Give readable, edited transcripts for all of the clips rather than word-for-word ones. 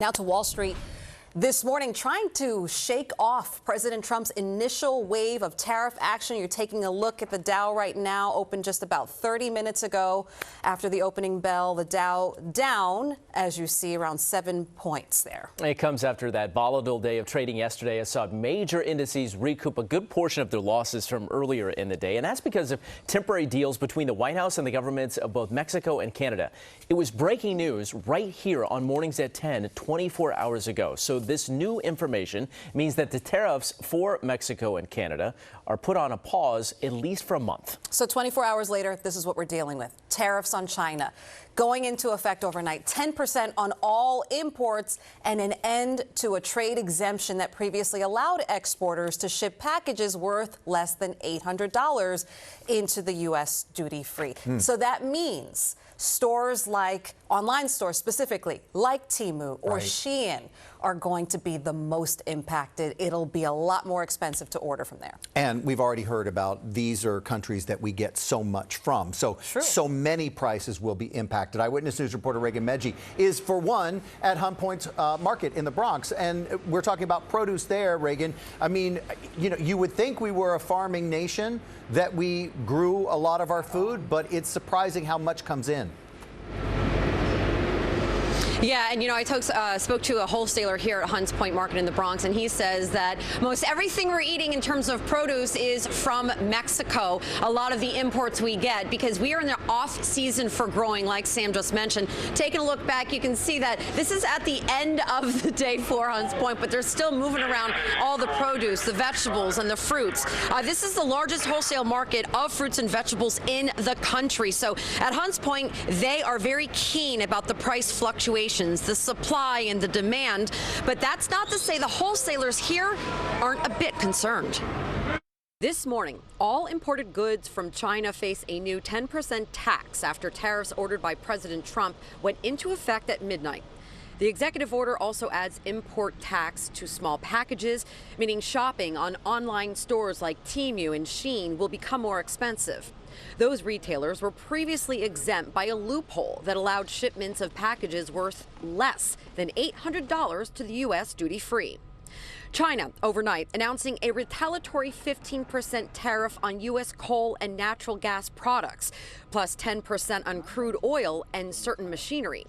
Now to Wall Street this morning, trying to shake off President Trump's initial wave of tariff action. You're taking a look at the Dow right now, opened just about 30 minutes ago after the opening bell. The Dow down, as you see, around 7 points there. It comes after that volatile day of trading yesterday. I saw major indices recoup a good portion of their losses from earlier in the day, and that's because of temporary deals between the White House and the governments of both Mexico and Canada. It was breaking news right here on Mornings at 10, 24 hours ago. So this new information means that the tariffs for Mexico and Canada are put on a pause, at least for a month. So 24 hours later, this is what we're dealing with. Tariffs on China going into effect overnight, 10% on all imports, and an end to a trade exemption that previously allowed exporters to ship packages worth less than $800 into the U.S. duty-free. So that means stores like, online stores specifically, like Temu or Shein are going to be the most impacted. It'll be a lot more expensive to order from there. And we've already heard about these are countries that we get so much from. So many prices will be impacted. Eyewitness News reporter Raegan Medgie is, for one, at Hunt Point's market in the Bronx. And we're talking about produce there, Raegan. I mean, you know, you would think we were a farming nation, that we grew a lot of our food, but it's surprising how much comes in. Yeah, and you know, I spoke to a wholesaler here at Hunts Point Market in the Bronx, and he says that most everything we're eating in terms of produce is from Mexico. A lot of the imports we get, because we are in the off season for growing, like Sam just mentioned. Taking a look back, you can see that this is at the end of the day for Hunts Point, but they're still moving around all the produce, the vegetables, and the fruits. This is the largest wholesale market of fruits and vegetables in the country. So at Hunts Point, they are very keen about the price fluctuations, the supply and the demand, but that's not to say the wholesalers here aren't a bit concerned. This morning, all imported goods from China face a new 10% tax after tariffs ordered by President Trump went into effect at midnight. The executive order also adds import tax to small packages, meaning shopping on online stores like Temu and Shein will become more expensive. Those retailers were previously exempt by a loophole that allowed shipments of packages worth less than $800 to the U.S. duty-free. China overnight announcing a retaliatory 15% tariff on U.S. coal and natural gas products, plus 10% on crude oil and certain machinery.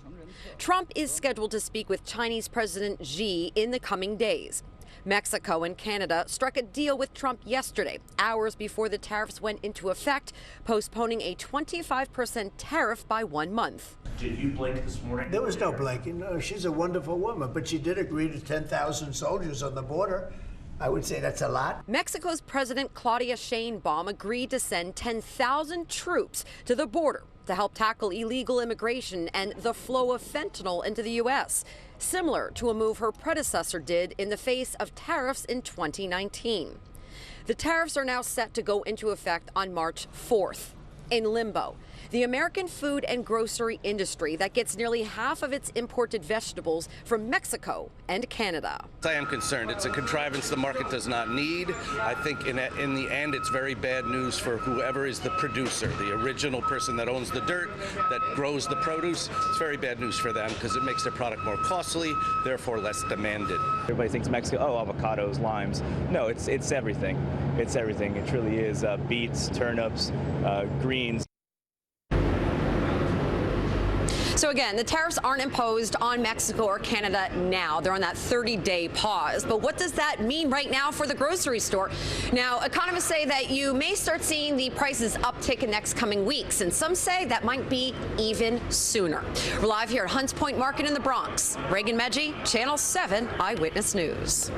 Trump is scheduled to speak with Chinese President Xi in the coming days. Mexico and Canada struck a deal with Trump yesterday, hours before the tariffs went into effect, postponing a 25% tariff by 1 month. Did you blink this morning? There was no blinking. No, she's a wonderful woman, but she did agree to 10,000 soldiers on the border. I would say that's a lot. Mexico's President Claudia Sheinbaum agreed to send 10,000 troops to the border to help tackle illegal immigration and the flow of fentanyl into the U.S., similar to a move her predecessor did in the face of tariffs in 2019. The tariffs are now set to go into effect on March 4th. In limbo, the American food and grocery industry that gets nearly half of its imported vegetables from Mexico and Canada. I am concerned. It's a contrivance the market does not need. I think in the end, it's very bad news for whoever is the producer, the original person that owns the dirt, that grows the produce. It's very bad news for them because it makes their product more costly, therefore less demanded. Everybody thinks Mexico, oh, avocados, limes. No, it's everything. It's everything. It truly is beets, turnips, greens. So again, the tariffs aren't imposed on Mexico or Canada now. They're on that 30-day pause. But what does that mean right now for the grocery store? Now, economists say that you may start seeing the prices uptick in next coming weeks, and some say that might be even sooner. We're live here at Hunts Point Market in the Bronx. Raegan Medgie, Channel 7 Eyewitness News.